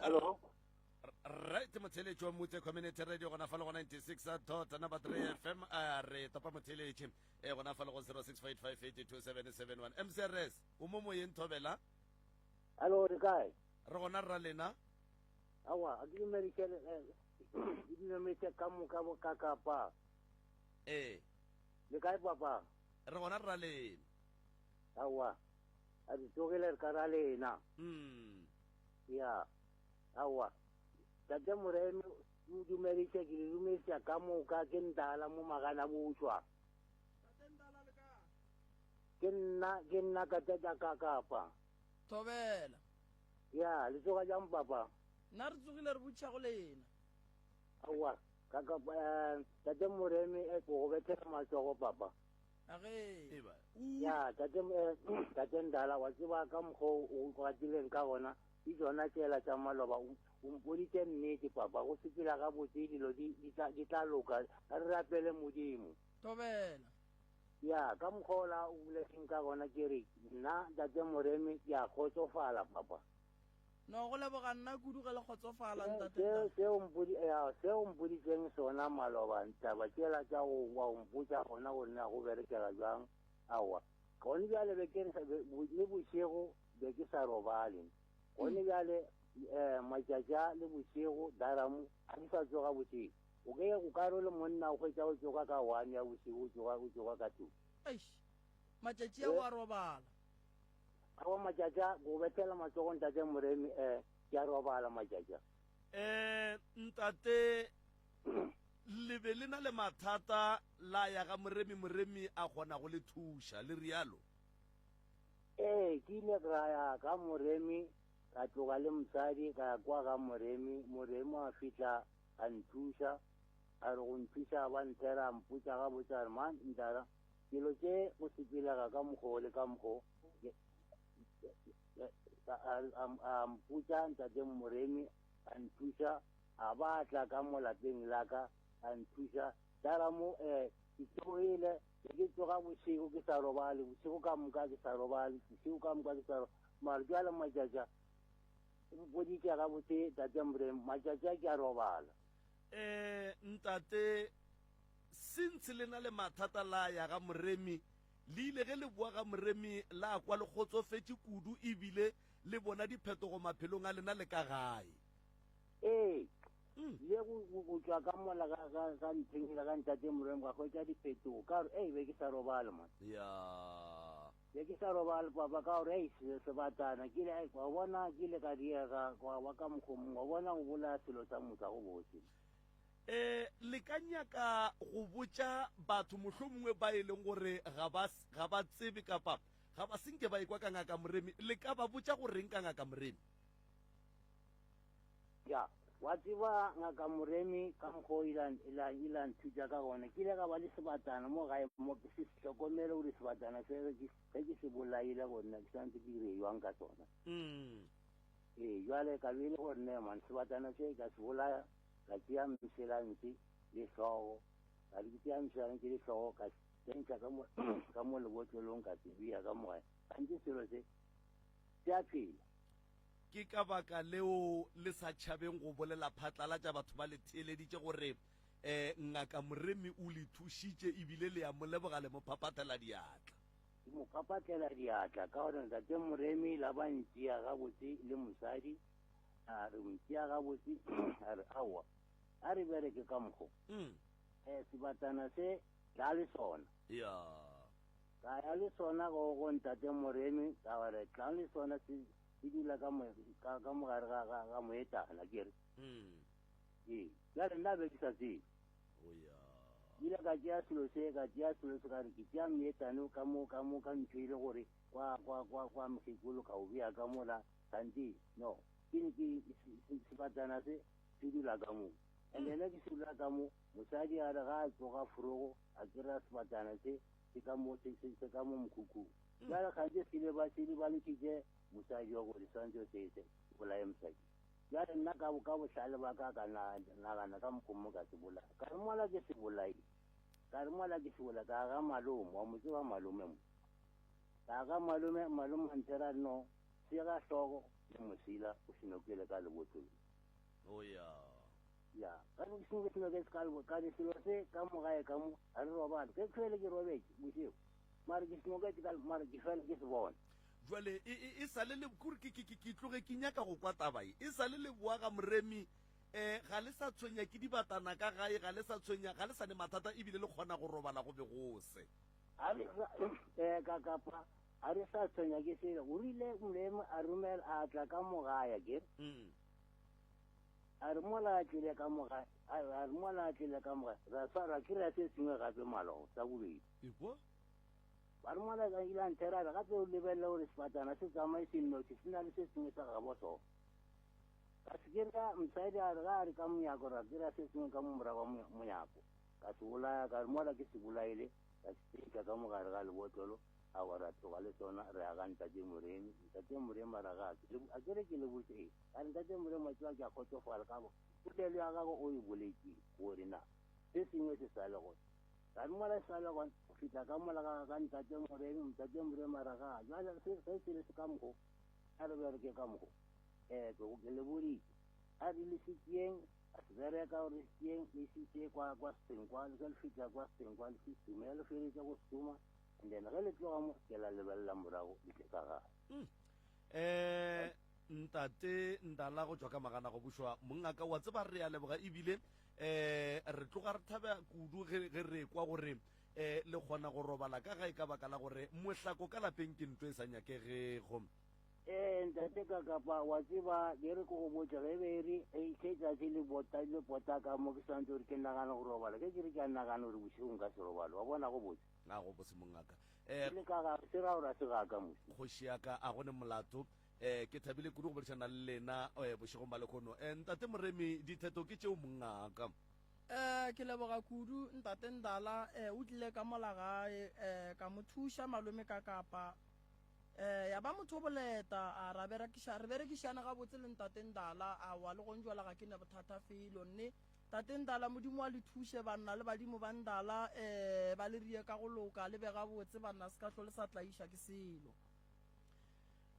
Hello. Right, Motheletši wa Mutse Community Radio gona fa le go 96 number 3 FM re topa Motheletši gona fa le go 0658582771 MCRS o mo moyeng Thobela Hello, the guy. re gona rra lena Awa, I didn't make it come kakapa. The guy papa. re gona rra lena Awa. I did together Karale na. Yeah. Awa. Tata Muremi, you marry check you may say Kamu Kakin Dala Mumagana Mushwa. Genna Katata Kakapa. Thobela Yeah, let's go jump papa. nna re tsogile re botša go lena Awa. Kakapa Tata Muremi e go get my papa. age Ya tate ndala wa tseba ka mgo o kwatileng ka gona di tsona tsela tsa maloba o mpoditse nnete papa go sepela ga botse dilo di tla loka re rapele modimo Thobela ya ka mgola o buletseng ka gona ke re nna tate Moremi ya kgotsofala papa no go leboga nna kudu ge le kgotsofala ntate seo mpoditseng sona maloba ntaba tsela tsa go wa mpotsa gona go nna go berekela jang awa gone bjale le bošego be ke sa robale gone bjale matšatša le bošego daramu a di sa tsoga bošego o ke go ka re le monna o hwetša o tsoga ka 1 ya bošego o tsoga ka 2 matšatši a wa robala awa matšatša go betela matsogong tate moremi ke a robala matšatša ntate le be le na le mathata la ya ga moremi a kgona go le thuša le rialo ke ile ka ya ka moremi ka tloga le mosadi ka kwa ga moremi a fitla a nthuša a re go nthuša ba nthera a mputša ga botsa re man ntara dilo tše go sepilega ka mokgwa le ka mokgwa a mputša ntate moremi a nthuša a batla ka mo lapeng la ka a nthuša tara mo ke tsogile ke tsoga bošego ke sa robale bošego ka moka ke sa robale bošego ka moka ke sa robale mare jale matšatša boditše ga botse tate moremi matšatša ke a robala ntate since le na le mathata la ya ga moremi le ile ge le bua ga moremi la kwa le kgotsofetše kudu ebile le bona diphetogo maphelong a lena le ka gae le go tšwa ka mola ka nthengile ka ntate moremi ga kgwetša diphetogo ka gore be ke sa robale man be ke sa robale papa ka gore sebatana ke ile wa bona ke ile ka diega wa ka mokgomong wa bona go bolaya selo sa motsa go botse le ka nyaka go botša batho mohlomongwe ba e leng gore ga ba tsebe kapa ga ba senke ba ekwa ka ngaka moremi le ka ba botša go reng ka ngaka moremi ya wa tseba ngaka moremi ka mokgwa ila nthutša ka gone ke ile ka ba le sebatana mo gae mo ke se hlokomele gore sebatana se ge ke se bolaile gona ke santse ke dire jwang ka sona jwale ka bile gore ne man sebatana se ka se bolaya ka tšea meselantse le hlogo ka di tšea meselantse le hlogo ka tsentša ka mo lebotlolong ka se bea ka mogae gantse selo se a phela ke ka baka leo le sa tšhabeng go bolela phatlalatša batho ba le theeleditše gore ngaka moremi o le thušitše ebile le ya mo leboga le mo phaphatela diatla ke mo phaphatela diatla ka gore ntate moremi la ba ntšea gabotse le mosadi a re ntšea gabotse a re aowa a re bereke ka mokgo sebatana se tla le sona ka ya le sona go ntate moremi ka gore tla le sona se dula ka mogare ga moetana ke re jale nna be ke sa tsebe ile ka tšea selo se ka re ke tšea meetane ka ntho ile gore kwa mokgekolo ka o bea ka mola kante no sebatana se dula ka moo and ene ke se dula ka moo mosadi a re ga a tsoga forogo a kry-a sebatana se ka mo mokhukhung jale kgantse se lebalekiše mosadi wa gore swantse o se bolaye mosadi jale nna ka bohlale ba ka nagana ka mokgomo ka se bolaya ka re mola ke se bolaile ka ga malome wa motse wa malome mo ka ga malome antera no se ga hlogo le mosila o senokele ka lebotlolo ya ka re senokele ka selo se ka mogae ka mo a re robale ke fele ke robetse bosego mare ke senoketse mare ke fele ke se bona jwale e sale le kore ke tloge ke nyaka go kwa tabae e sale le bua ga moremi ga le sa tshwenya ke dibatana ka gae ga le sa ne mathata ebile le kgona go robala go be gose ka kapa a re sa tshwenya ke sele o rile moremi a romela a tla ka mogaya ke a re mola a tlile ka mogae ra swara ke re se sengwe gape malogo sa bobedi ba re mola ka ile nthera gape o lebelela gore sefatana se tsamaye sennoši se na le se sengwe sa gabo sona ka se kry-a mosadi a re ga a re ka monyako ra kry-a se sengwe ka momorago wa monyako ka se bolaya ka re mola ke se bolaile ka se tšeika ka mogare ga lebotlolo a gore a tloga le sona re aga ntate moremi a raga a kere ke le botse a re ntate moremi a tsewa ke a kgotsofala ka bo polelo ya gago o e boletseng gore na se sengwe se sa le gone ka re mola se sa le gone go fitlha ka mola ka ntate moremi a raga jale se le se ka mokgo a re bereke ka mokgo ke le boditse a di le setieng a se bereka gore setieng le setie kwa seteng kwa le fitlha kwa seteng kwa le se stume ya le feletse go stuma and then ge le tloga mo ke la lebelela morago di tle ka gae ntate Ndala go tswa ka magana go bušwa mongaka wa tseba re a leboga ebile re tloga re thabe kudu ge re kwa gore le kgona go robala ka gae ka baka la gore mohlako ka lapeng ke ntho e sa nyakegego ntate ka kapa wa tseba ke re go botsa ge be re ke tsatsi le bota ka mo ke santse gore ke nagana go robala ke re ke nagana gore bosigo nka se robala wa bona go botse a go bose mongaka le ka ga se ra ora se ga ka mo kgoši yaka a gone molato ke thabile kudu go bodišana le lena bošegong ba lekgono ntate Moremi ditheto ke tšeo mongaka ke leboga kudu ntate Ndala o tlile ka mola gae ka mo thuša malome ka kapa ya ba motho boleta a re berekišana ga botse le ntate Ndala a wa le gong jwala ga ke ne bothata felo nne tate Ndala modimo a le thuše banna le badimo ba Ndala ba le rie ka go loka le bega botse banna se ka tlo le sa tlaiša ke selo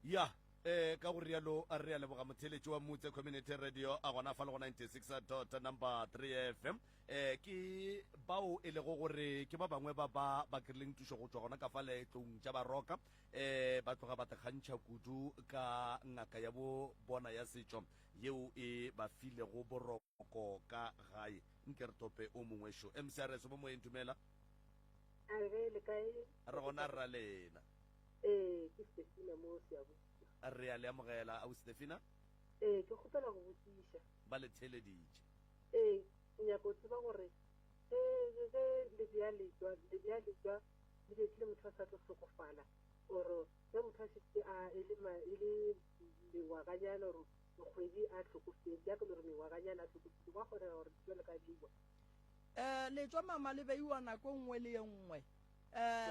ya ka go rialo a re a leboga motheletši wa Motse Community Radio a gona fa le go 96.3 FM ke bao e lego gore ke ba bangwe ba kry-leng thušo go tswa gona ka fa leetlong tša baroka ba tloga ba tekgantšha kudu ka ngaka ya bo bona ya setšo yeo e ba filego boroko ka gae nke re tope o mongwe šo MCRS mo moeng tumela re gona rra lena ke Stefina mo Seabo re a le amogela au Stefina ke gopela go botsiša ba le theleditše nyako tseba gore le bja letšwa le betlile motho a sa tlo hlokofala ore ge motho a setse e le mengwaganyana gore mokgwedi a hlokofetse ya ke le gore mengwaganyana a hlokofetse wa kgonega gore jale ka diwa letšwa mama le beiwa nako nngwe le ye nngwe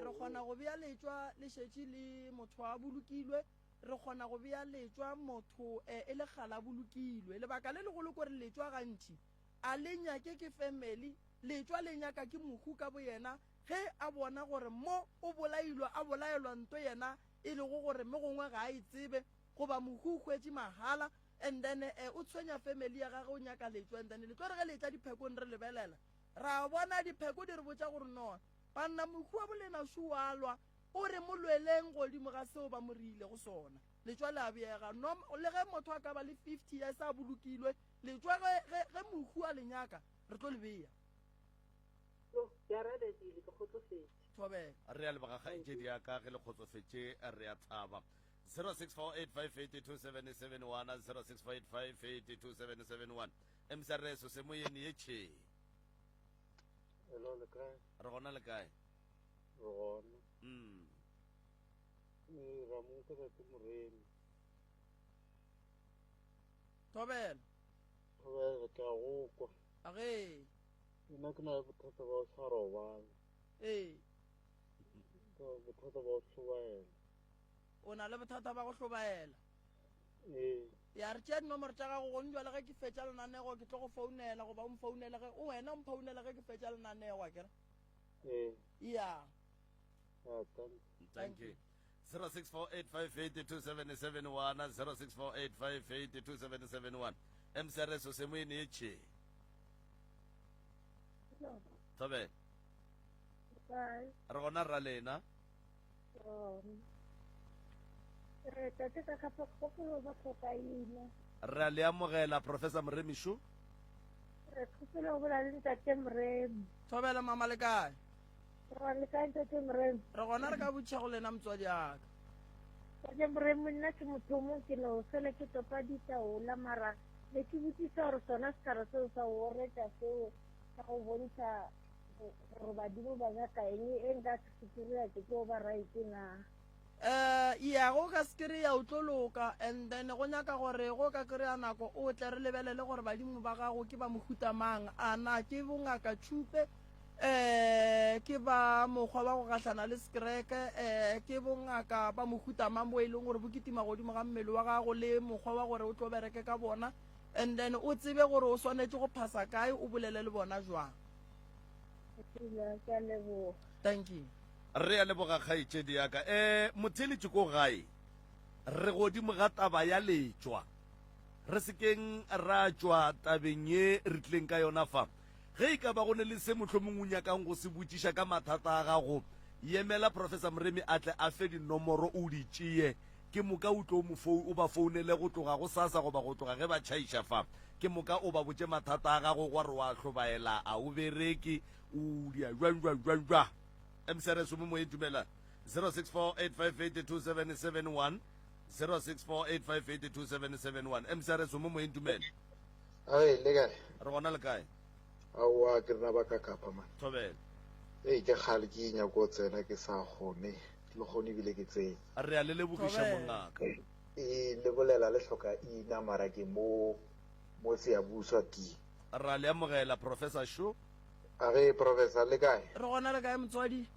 re kgona go bea letšwa le šetše le motho a bolokilwe re kgona go bea letšwa motho e le gala bolokilwe lebaka le legolo kore letšwa gantši a le nyake ke family letšwa le nyaka ke mohu ka bo yena ge a bona gore mo o bolaelwa nto yena e le go gore me gongwe ga a itsebe goba mohu o hwetše mahala and then o tshwenya family ya gage o nyaka letšwa and then letšwa re ge letša diphekong re lebelela ra bona dipheko di re botša gore no banna mohu wa bolena šo wa lwa o re molweleng godimo ga seo ba mo riile go sona letšwa le a beega le ge motho a ka ba le 50 years a bolokilwe letšwa ge mohu a lenyaka re tlo le bea re a lebega kgaetšedi ya ka ge le kgotsofetše re a thaba 0648582771 0648582771 MCRS se moyeni ye tšhe hello le kae re gona le kae re gona ra mo ka tse Moremi Tobela ga ka go kwa age nna ke na bothata ba o sa robala bothata ba o hlobaela o na le bothata ba go hlobaela ya re tšea dinomoro tša gago gong jwale ge ke fetša lenanego ke tlo go founela goba o mfounela ge o wena o mfounela ge ke fetša lenanego akere ya thank you 0648582771 0648582771 MCRS se moyeni ye tšhe Tobela re gona rra lena tate ka kapa kgopolo ba tlhokaile re a le amogela Professor Moremi šo re kgopela go bola le tate Moremi Tobela mama le kae re le kae tate Moremi re gona re ka botšha go lena motswadi aka tate Moremi nna ke motho mo ke no fele ke topa ditaola mara le ke botsisa gore sona sekara seo sa go retša seo sa go bontsha gore badimo ba nyaka eng e nka se kry-a ke o ba right na ya go ka se kry-a o tlo loka and then go nyaka gore go ka kry-a nako o tle re lebelele gore badimo ba gago ke ba mohuta mang a na ke bongaka tšhupe ke ba mokgwa ba go gahlana le skreke ke bongaka ba mohuta mang bo e leng gore bo kitima godimo ga mmele wa gago le mokgwa wa gore o tlo bereke ka bona and then o tsebe gore o swanetše go phasa kae o bolele le bona jwang thank you re a leboga kgaetšedi yaka motheletši ko gae re godimo ga taba ya letšwa re sekeng ra tšwa tabeng ye re tlileng ka yona fa ge e ka ba go ne le se mohlomong o nyakang go se botšiša ka mathata a gago yemela Professor Mremi a tle a fe dinomoro o di tšee ke moka o tlo o ba founele go tloga go sasa goba go tloga ge ba tšhaiša fa ke moka o ba botse mathata a gago gore wa hlobaela a o bereke o dia jwa msere somo mo itumela 0648582771 0648582771 msere somo mo itumela ai le kae re gona le kae aowa ke rena ba ka kapa man thobela ke kgale ke nyako tsena ke sa gone le gone ebile ke tsene re a le lebogiša mongaka le bolela le hloka ina mara ke mo se a buswa ti ra le amogela Professor Sho a ge professor le kae re gona le kae motswadi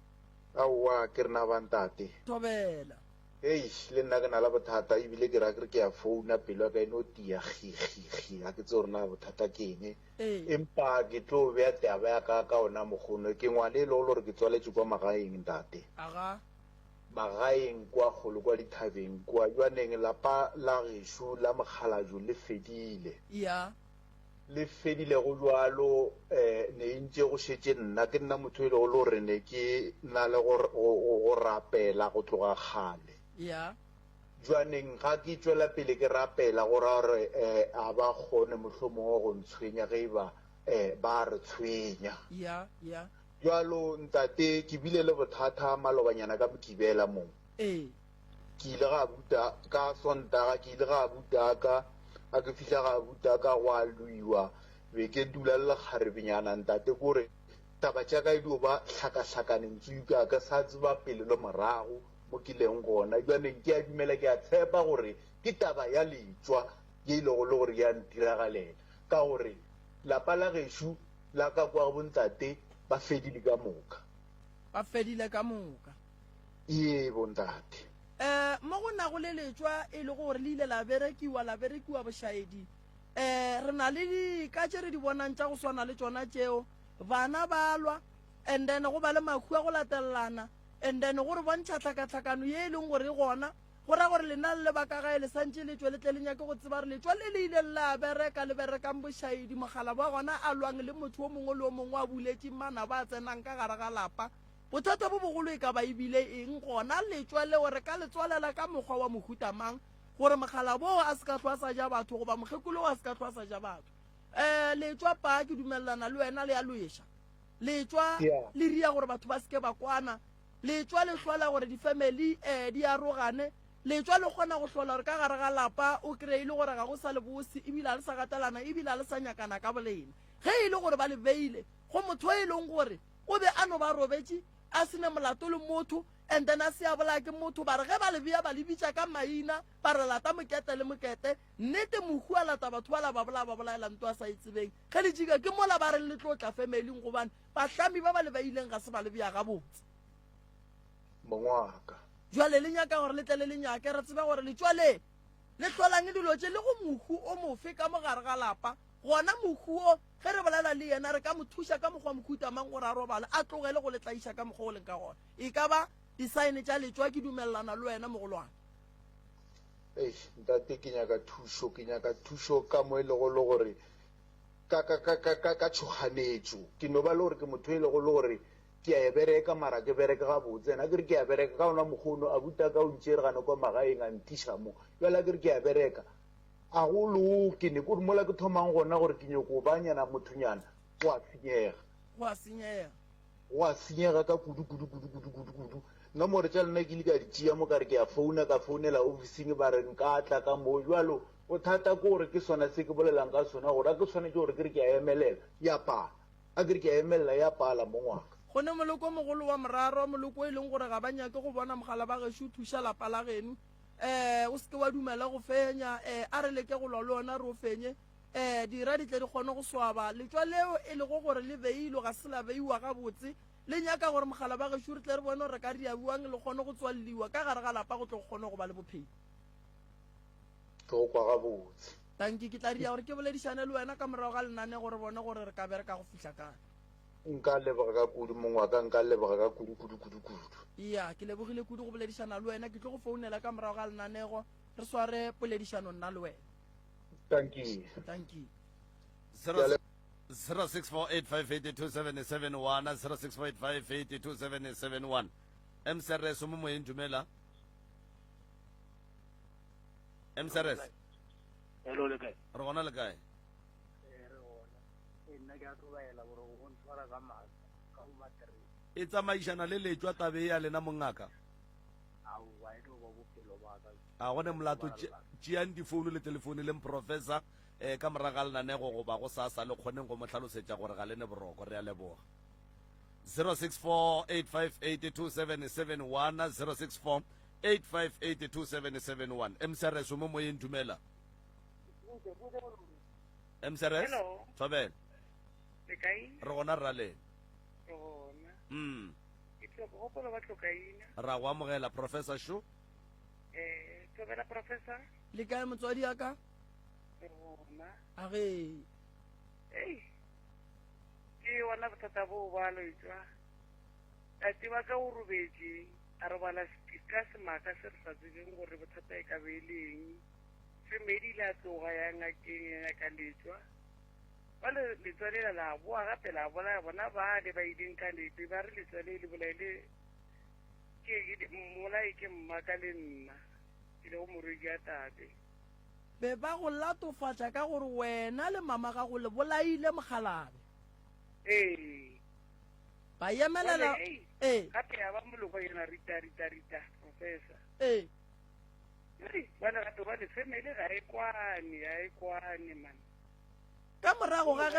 aowa ke rena bantate thobela le nna ke na la bothata ebile ke ra ke ya founa pelo ya ka eno tia gigi ga ke tse gore na bothata ke eng empa ke tlo beya taba ya ka ona mogono ke ngwane e le gore ke tswaletse kwa magaeng ntate aga magaeng kwa kgolo kwa dithabeng kwa jwaneng lapa la gešo la mokgalajo le fedile ya le fedile go jwalo ne ntse go šetse nna ke nna motho e le go le gore ne ke na le go rapela go tloga kgale ya jwaneng ga ke tswela pele ke rapela gore a ba kgone mohlomongwe go ntshwenya ge ba re tshwenya ya jwalo ntate ke bile le bothata malobanyana ka mokibela mong ke ile ga buta ka sontaga ke ile ga butaka a ke fihla ga butaka go a luiwa be ke dula le kgarebenyana ntate kore taba tša ka edio ba hlakahlakaneng tsuka ka sa tseba pele le morago mo kileng gona jwaneng ke a dumela ke a tshepa gore ke taba ya letswa ke ile go le gore ya ntiragalela ka gore lapa la gešo la ka kwa bontate ba fedile ka moka ee bontate mo go na go le letswa e le gore le ile la berekiwa bošaedi re na le ka tše re di bonang tša go swana le tšona tšeo bana ba lwa and then go ba le makhu a go latelelana and then gore bontšha tlhakatlhakano ye e leng gore gona go ra gore lena le lebaka gae le santše letswa le tle le nyake go tseba re letswa le le ile la bereka le berekang bošaedi mogala ba gona a lwang le motho o mongwe le o mongwe a buletše mana ba tsenang ka gare ga lapa bothata bo bogolo e ka ba ebile eng gona letswa leo re ka letswalela ka mokgwa wa mohutamang gore mogala bo a se ka tlhwa sa ja batho goba mokgekolo a se ka tlhwa sa ja batho letswa pa ke dumelelana le wena le ya loeša letswa le ria gore batho ba seke ba kwana letswa le hlola gore di-family di arogane letswa le kgona go hlola gore ka gare ga lapa o kry-ile gore ga go sa le bose ebile a le sa gatelana ebile a le sa nyakana ka bolena ge e le gore ba le beile go motho e leng gore o be a no ba robetse a sene molato le motho and then a se a bolaya ke motho ba re ge ba le bea ba le bitša ka maina ba re lata mokete le mokete nnete mohu a lata batho ba la ba bolaela nto a sa itsebeng ge le jika ke mola ba re le tlotla familyng gobane bahlami ba ba le baileng ga se ba le bea gabotse mongwaka jwale le nyaka gore le tle le nyake re tseba gore letswale le hlolang dilo tše le go mohu o mofe ka mogare ga lapa gona mohu o ge re bolela le yena re ka mo thuša ka mokgwa mokhutamang gore a robale a tlogele go letlaiša ka mokgwa o leng ka gona e ka ba disaene tša letswa ke dumelelana le wena mogolwane ntate ke nyaka thušo ka mo e lego le gore ka tšhoganetšo ke no ba le gore ke motho e lego le gore ke a e bereka mara ke bereka gabotse na ke re ke a bereka ka ona mokgono a buta ka o ntšeregane kwa magaeng a ntiša mo jala ke re ke a bereka a go loke ne kore mola ke thomang gona gore ke nyako banyana mothonyana go a senyega ka kudu nomore tša lena ke ile ka di tšea mo kare ke a founela officing ba re nka tla ka moo jalo bothata ke gore ke sona se ke bolelang ka sona gore a ke tshwanetse gore ke re ke a emelela ya pala a ke re ke a emelela ya pala mo ngwaka gone moloko mogolo wa moraro moloko e leng gore ga ba nyake go bona mogala ba gešo o thuša lapa la geno o seke wa dumela go fenya a re leke go lwa le ona re o fenye dira di tle di kgone go swaba letswa leo e lego gore le beilo ga se la beiwa gabotse le nyaka gore mogala ba gešo re tle re bone gore re ka diabuang le kgone go tswaleliwa ka gare ga lapa go tle go kgone go ba le bophelo ke go kwa gabotse tanki ke tla dia gore ke boledišane le wena ka morago ga lenane gore bone gore re ka bereka go fitlha kae nka leboga ka kudu mongwaka nka leboga ka kudu iya ke lebogile kudu go boledišana le wena ke tlo go founela ka morago ga lenanego re sware poledišano nna le wena thank you 0648582771 0648582771 mcrs mo moyeng dumela mcrs hello le kae re gona le kae re gona nna ke a tlobaela gore go ntshwara ka maatla ka go matere e tsamaišana le letswa tabe ya lena mongaka ao wa e no ba bophelo ba ka a gone molato tšeang difounu le telefone le professor ka moraga lenanego go ba go sa le kgoneng go mo tlhalosetša gore ga le ne boroko re a leboga 06485827771 06485827771 mcrs mo moyeng dumela mcrs Hello. tshwabela le kae re gona rra lena gona ke ke gopola ba tlokaina ra go amogela professor sho tobela professor le kae motswadi ya ka gona a ge ei ke wona bothata bo ba loitswa a tseba ka o robetse a re bala ka semaka se re sa tsebeng gore bothata e ka beeleng femedi le a tloga ya ngakeng ya ka letswa ba letswa le la boa gape la bola bona ba le ba ileng ka lepe ba re letswa le le bolaile molai ke mmaka le nna ke le go morwedi a tate be ba go latofatša ka gore wena le mama ga go le bolaile mogalabe ee ba emelela gape ya ba moloko yona rita professor ee bana gape ba le family ga e kwane man ka morago ga ge